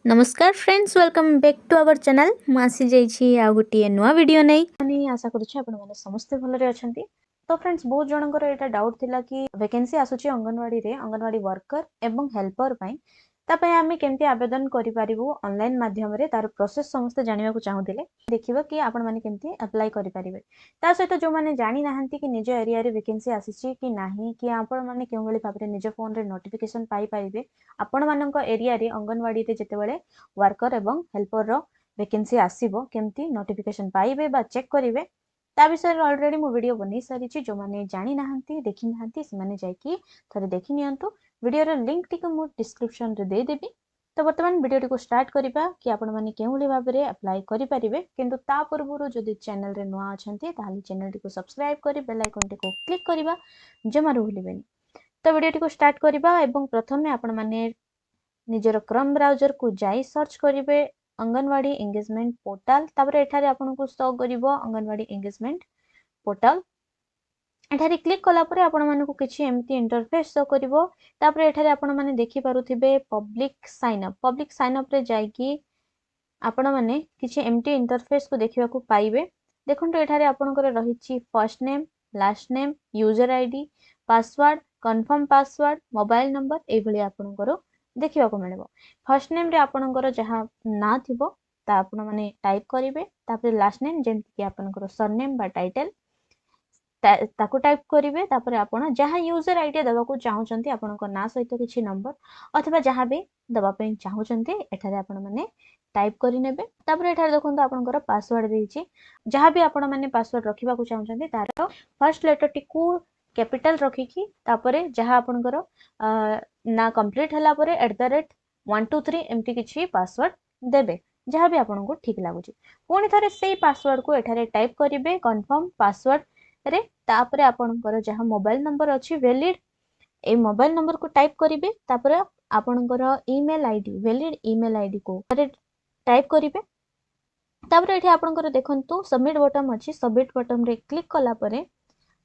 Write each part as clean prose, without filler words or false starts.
नमस्कार friends, welcome back to our channel. आसी जाइए आ गोटे नुआ वीडियो नहीं आशा करूँ समस्ते भलरे अछंती। तो फ्रेंड्स बहुत जनकर एटा डाउट थिला कि वैकेंसी आसुची अंगनवाड़ी रे अंगनवाड़ी वर्कर एवं हेल्पर पई तापय आमे केमती आवेदन करि पारिबु ऑनलाइन माध्यम रे तार प्रोसेस समस्त जानिबा को चाहुथिले। देखिबा कि आपण माने केमती अप्लाई करि पारिबे। ता सहित जो माने जानि नाहंती कि निज एरिया रे वैकेंसी आसीची कि नाही कि आपण माने केउ भली भाबरे निज फोन रे नोटिफिकेशन पाई पारिबे। आपण मानक एरिया रे अंगनवाड़ी रे जेतेबेले वर्कर एवं हेल्पर रो वैकेंसी आसीबो केमती नोटिफिकेशन पाइबे बा चेक करिवे ता विषय ऑलरेडी मु वीडियो बनै सारी जो माने जानि नाहंती देखि नाहंती से माने जाई थरे देखि नियंतु। वीडियो रो लिंक टिक मु डिस्क्रिप्शन रे दे देबी। तो वर्तमान वीडियो को स्टार्ट करिबा कि आपण माने केउ भली भाबरे अप्लाई करि परिबे। किंतु ता पूर्वरु जदि चैनल रे नुआ अछंती ताहाले चैनल टिको सब्सक्राइब करि बेल आइकन टिको क्लिक करिबा जमारू भूलिबेनी। तो वीडियो टिको स्टार्ट करिबा एवं प्रथमे आपण माने निजर क्रोम ब्राउजर को जाई सर्च करिवे अंगनवाड़ी एंगेजमेंट पोर्टल। तापर एठारे आपनको शो करिवो अंगनवाड़ी एंगेजमेंट पोर्टल। एठारे क्लिक कला परे आपण मानकु किछि एमती इंटरफेस शो करिवो। तापर एठारे आपण माने देखि पारुथिबे पब्लिक साइन अप रे जाईकी आपण माने किछि एमती इंटरफेस को देखिबा को पाइबे। देखंतु एठारे आपनकर रहिछि first name, last name, user ID, password, confirm password, mobile number ए भली आपनकर देखिबा को मिलबो। फर्स्ट नेम रे आपनकर जहा ना थिबो ता आपण माने टाइप करिवे। तापर लास्ट नेम जेंति कि आपनकर सरनेम बा टाइटल ताकू टाइप करिवे। तापर आपण जहा यूजर आईडी देबा को चाहुचंती आपनकर ना सहित किछि नंबर अथवा जहा भी दबा पे चाहुचंती एठारे आपण माने टाइप करि नेबे। तापर एठारे देखंतु आपनकर पासवर्ड देछि जहा भी आपण माने पासवर्ड रखिबा को चाहुचंती तार फर्स्ट लेटर टिकू कैपिटल रखिकी तापर जहा आपनकर ना कंप्लीट हला परे @123 एमती किछि पासवर्ड देबे जहा भी आपनको ठीक लागुची। पुणी थरे सेही पासवर्ड को एठारे टाइप करिवे कंफर्म पासवर्ड रे। तापर आपनकर जहा मोबाइल नंबर अछि वैलिड ए मोबाइल नंबर को टाइप करिवे। तापर आपनकर email ID valid email ID को टाइप करिवे। तापर एठी आपनकर देखंतु सबमिट बटन अछि। सबमिट बटन रे क्लिक कला परे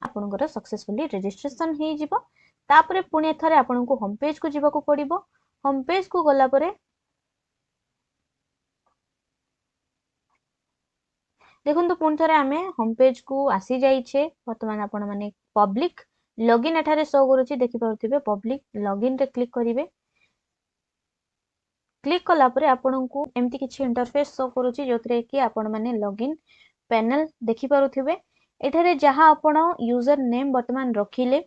आपनकर सक्सेसफुली रजिस्ट्रेशन हे जिवो। तापर पुणी थरे आपनको होम पेज को जिबा को पड़िबो। होम पेज को गला परे देखंतु पुणी थरे आमे होम पेज को आसी जाइछे। वर्तमान आपण माने पब्लिक लॉगिन एठारे शो करूची देखि पाउथिबे। पब्लिक लॉगिन रे क्लिक करिवे। क्लिक कला परे आपनको एमती किछि इंटरफेस शो करूची जोथरे कि आपण माने लॉगिन पैनल देखि पारुथिबे। एठारे जहा आपण यूजर नेम वर्तमान रखिले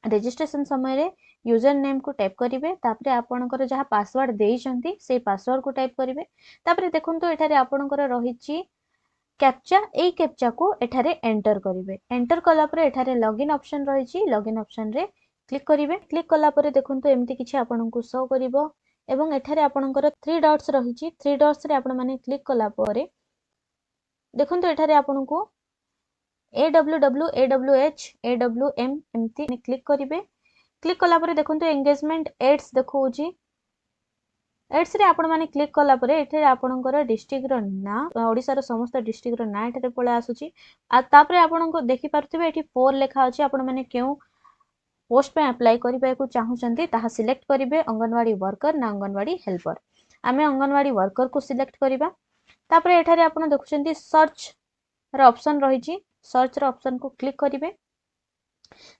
रजिस्ट्रेशन समय रे यूजर नेम को टाइप करिवे। तापरे आपनकर जहा पासवर्ड देइछंती से पासवर्ड को टाइप करिवे। तापरे देखंतु एठारे आपनकर रहिछि कैप्चा ए कैप्चा को एठारे एंटर करिवे। एंटर कला परे एठारे लॉगिन ऑप्शन रहिछि। लॉगिन ऑप्शन रे क्लिक करिवे। क्लिक कला परे देखंतु एमती किछि आपनकु शो करिवो एवं एठारे आपनकर 3 डॉट्स रहिछि। 3 डॉट्स रे आपण माने क्लिक कला परे देखंतु एठारे आपनकु AWW AWH AWM एमती क्लिक करिवे। क्लिक कला परे देखंतु एंगेजमेंट एड्स देखौची। एड्स रे आपण माने क्लिक कला परे एठे आपनकर डिस्ट्रिक्ट रो ना ओडिसा रो समस्त डिस्ट्रिक्ट रो ना एठे पळे आसुची। आ तापरे आपनको देखि पारथिबे एठी 4 लेखा अछि। आपण माने केउ पोस्ट पे अप्लाई करिबा को चाहुचंती ताहा सिलेक्ट करिवे अंगनवाड़ी वर्कर ना अंगनवाड़ी हेल्पर। आमे अंगनवाड़ी वर्कर को सिलेक्ट करिबा। तापरे एठारे आपण देखुचंती सर्च रो ऑप्शन रहिची। सर्च रो ऑप्शन को क्लिक करिवे।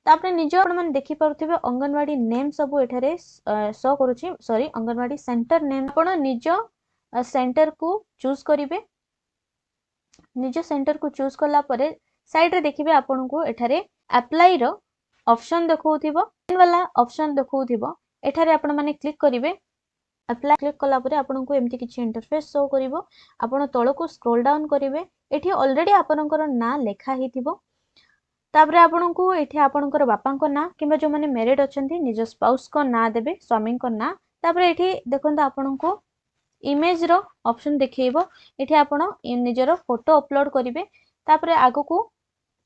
तापरे निज आपण माने देखि पारुथिबे अंगनवाड़ी नेम सब एठारे शो करूची। सॉरी अंगनवाड़ी सेंटर नेम आपण निज सेंटर को चूज करिवे। निज सेंटर को चूज कला परे साइड रे देखिबे आपण को एठारे अप्लाई रो ऑप्शन देखौथिबो वाला ऑप्शन देखौथिबो। एठारे आपण माने क्लिक करिवे। अप्लाई क्लिक कला परे आपण को एमती किछि इंटरफेस शो करिवो। आपण तळ को स्क्रॉल डाउन करिवे। एठी ऑलरेडी आपनकर ना लेखा हिथिबो। तापरे आपनको एठी आपनकर बापा को ना किबा जो माने मैरिड अछंती निज स्पाउस को ना देबे स्वामी को ना। तापरे एठी देखंत आपनको इमेज रो ऑप्शन देखैबो। एठी आपण निजरो फोटो अपलोड करिवे। तापरे आगो को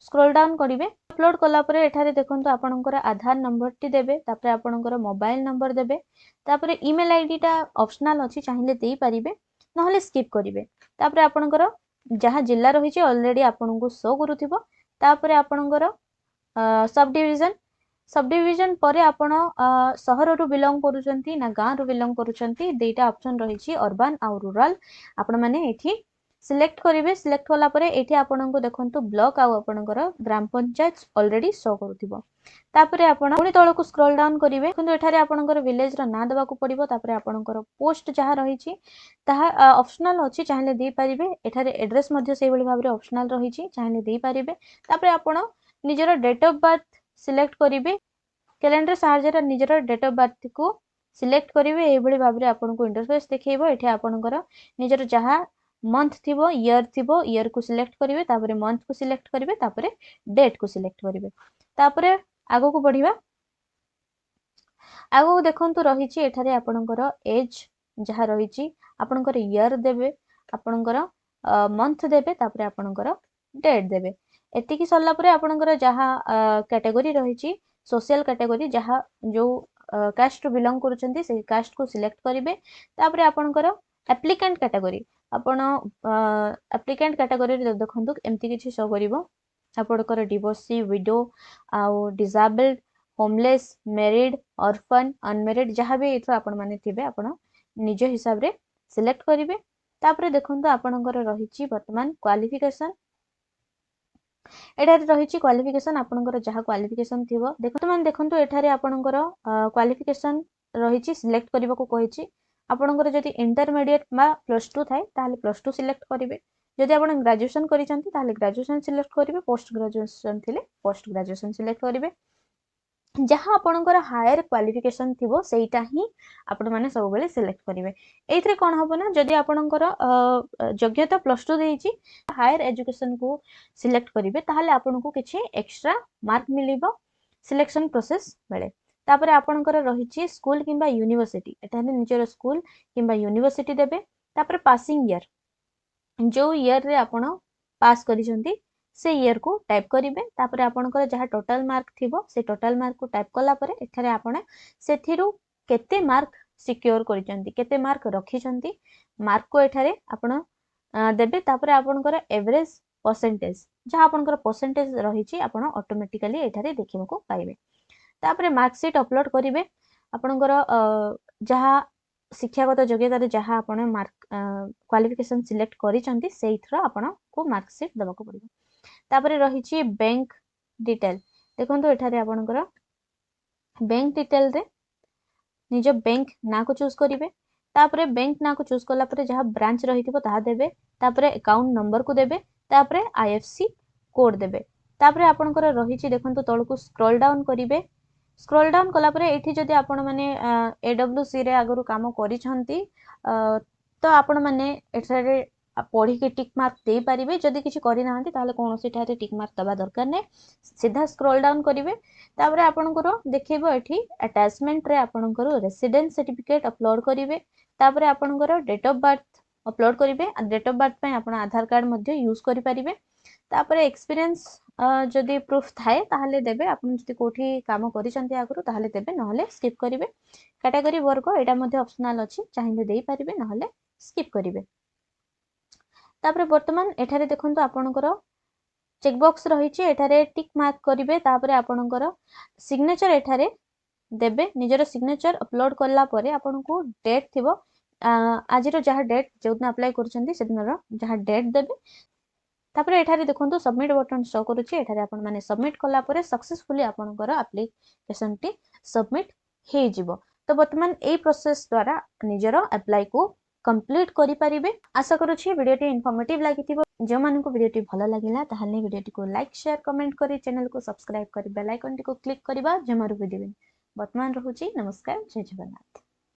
स्क्रॉल डाउन करिवे। अपलोड कला परे एठारे देखंतु आपनकर आधार नंबर टी देबे। तापरे आपनकर मोबाइल नंबर देबे। तापरे ईमेल आईडी टा ऑप्शनल अछि चाहिले देई परिबे नहले स्किप करिवे। तापरे आपनकर जहा जिल्ला रहिछि ऑलरेडी आपनको शो करूथिबो। तापरे आपनकर सब डिवीजन सब डिविजन पर आपण सहर रु बिलोंग करूचंती ना गाँ रु बिलोंग करूचंती दुईटा ऑप्शन रही अर्बन आ रूरल आपण माने एठी सिलेक्ट करेंगे सिलेक्ट कला परे एठी आपनको देखंतु ब्लॉक आउ आपणकर ग्राम पंचायत ऑलरेडी शो करूथिबो तापरे आपण पुनी तळको स्क्रॉल डाउन करिवे किंतु एठारे आपणकर विलेज रो ना देबाकू पड़िबो तापरे आपणकर पोस्ट जहा रहिछि ताहा ऑप्शनल अछि चाहिले दे परिबे एठारे एड्रेस मध्ये सेहि भली भाबरे ऑप्शनल रहिछि चाहिले दे परिबे तापरे आपण निजर डेट ऑफ बर्थ सिलेक्ट करिवे कैलेंडर साहाय्य निजर डेट ऑफ बर्थ को सिलेक्ट करिवे एहि भली भाबरे आपनको इंटरफेस देखैबो एठी आपणकर निजर जहा मंथ थिबो ईयर को सिलेक्ट करिवे तापरे मंथ को सिलेक्ट करिवे तापरे डेट को सिलेक्ट करिवे तापरे आगो को बढ़िबा आगो देखंतु रहिछि एठारे आपणकर एज जहा रहिछि आपणकर ईयर देबे आपणकर मंथ देबे तापरे आपणकर डेट देबे एतिकी सरला परे आपणकर जहा कैटेगरी रहिछि सोशल कैटेगरी जहा जो कास्ट टू बिलोंग करूचंती से कास्ट को सिलेक्ट करिवे तापरे आपणकर एप्लिकेंट कैटेगरी आपण एप्लिकेंट कैटेगरी देखंतु एमती किछि शो करिवो आपणकर डिवोर्सी विडो आउ disabled homeless married orphan unmarried जहाँ भी एथो आपण माने थिबे आपण निज हिसाब रे सिलेक्ट करिवे तापरे देखंतु आपणकर रहिछि वर्तमान क्वालिफिकेशन एठारे रहिछि क्वालिफिकेशन आपणकर जहाँ क्वालिफिकेशन थिबो देखंतु एठारे आपणकर क्वालिफिकेशन रहिछि सिलेक्ट करबा को कहिछि आपणकर जदि इंटरमीडिएट बा +2 थाए ताले +2 सिलेक्ट करिवे जदि आपण ग्रेजुएशन करिसंती ताले ग्रेजुएशन सिलेक्ट करिवे पोस्ट ग्रेजुएशन थिले पोस्ट ग्रेजुएशन सिलेक्ट करिवे जहाँ आपणकर हायर क्वालिफिकेशन थिबो सेटा ही आपण माने सब बेले सिलेक्ट करिवे एथरे कोन हबो ना जदि आपणकर योग्यता +2 देइछि हायर एजुकेशन को सिलेक्ट करिवे ताले आपनको किछि एक्स्ट्रा मार्क मिलिबो सिलेक्शन प्रोसेस बेले तापरे आपणकर रहिछि स्कूल किंबा यूनिवर्सिटी एठाने निजर स्कूल किंबा यूनिवर्सिटी देबे तापरे पासिंग ईयर जो ईयर रे आपण पास करिसंती से ईयर को टाइप करिवे तापरे आपणकर जहा टोटल मार्क थिबो से टोटल मार्क को टाइप कला परे एठारे आपण सेथिरु केते मार्क सिक्योर करिसंती केते मार्क रखिसंती मार्क को एठारे आपण देबे तापरे आपणकर एवरेज परसेंटेज जहा आपणकर परसेंटेज रहिछि आपण ऑटोमेटिकली एठारे देखिबको पाइबे तापरे मार्कशीट अपलोड करिवे आपणकर जहा शिक्षागत योग्यता रे जहा आपण मार्क क्वालिफिकेशन सिलेक्ट करिसंती सेइथरा आपण को मार्कशीट देबाको पड़िबो तापरे रहिछि बैंक डिटेल देखंतु एठारे आपणकर बैंक डिटेल रे निज बैंक ना को चूज करिवे तापरे बैंक ना को चूज कला परे जहा ब्रांच रहिथिबो ता देबे तापरे अकाउंट नंबर को देबे तापरे आईएफसी कोड देबे तापरे आपणकर रहिछि देखंतु तळको स्क्रॉल डाउन करिवे स्क्रॉल डाउन कला परे एठी जदि आपण माने एडब्ल्यूसी रे आगरु काम करिसंती तो आपण माने एठारे पढ़ी के टिक मार्क दे पारिबे जदि किछि करि नाहंती ताले कोनोसी ठारे टिक मार्क दबा दरकार नै सीधा स्क्रॉल डाउन करिवे तापरे आपणकर देखिबो एठी अटैचमेंट रे आपणकर रेसिडेंस सर्टिफिकेट अपलोड करिवे तापरे आपणकर डेट ऑफ बर्थ अपलोड करिवे डेट ऑफ बर्थ पय आपण आधार कार्ड मध्ये यूज करि पारिबे तापरे एक्सपीरियंस जदि प्रूफ थाए ताहले देबे आपण जदि कोठी काम करिसंती आगरु ताहले देबे नहले स्किप करिवे कैटेगरी वर्ग एटा मध्ये ऑप्शनल अछि चाहिए देई पारिबे नहले स्किप करिवे तापरे वर्तमान एठारे देखंतु आपणकर चेक बॉक्स रहिछि एठारे टिक मार्क करिवे तापरे आपणकर सिग्नेचर एठारे देबे निजर सिग्नेचर अपलोड करला परे आपनको डेट थिबो आजिरो जहा डेट जोदन अप्लाई करछंती सेदिनर जहा डेट देबे तापरे एठारे देखंतु सबमिट बटन शो करूछि एठारे आपण माने सबमिट कला परे सक्सेसफुली आपणकर एप्लीकेशन टी सबमिट हे जिवो तो वर्तमान ए प्रोसेस द्वारा निजर अप्लाई को कंप्लीट करि परिबे आशा करूछि वीडियो टी इन्फॉर्मेटिव लागिथिबो जे माने को वीडियो टी भलो लागिला ताहाले वीडियो टी को लाइक शेयर कमेंट करी चैनल को सब्सक्राइब करी बेल आइकन टी को क्लिक करबा जमारु वीडियो वर्तमान रहुछि नमस्कार जय जगन्नाथ।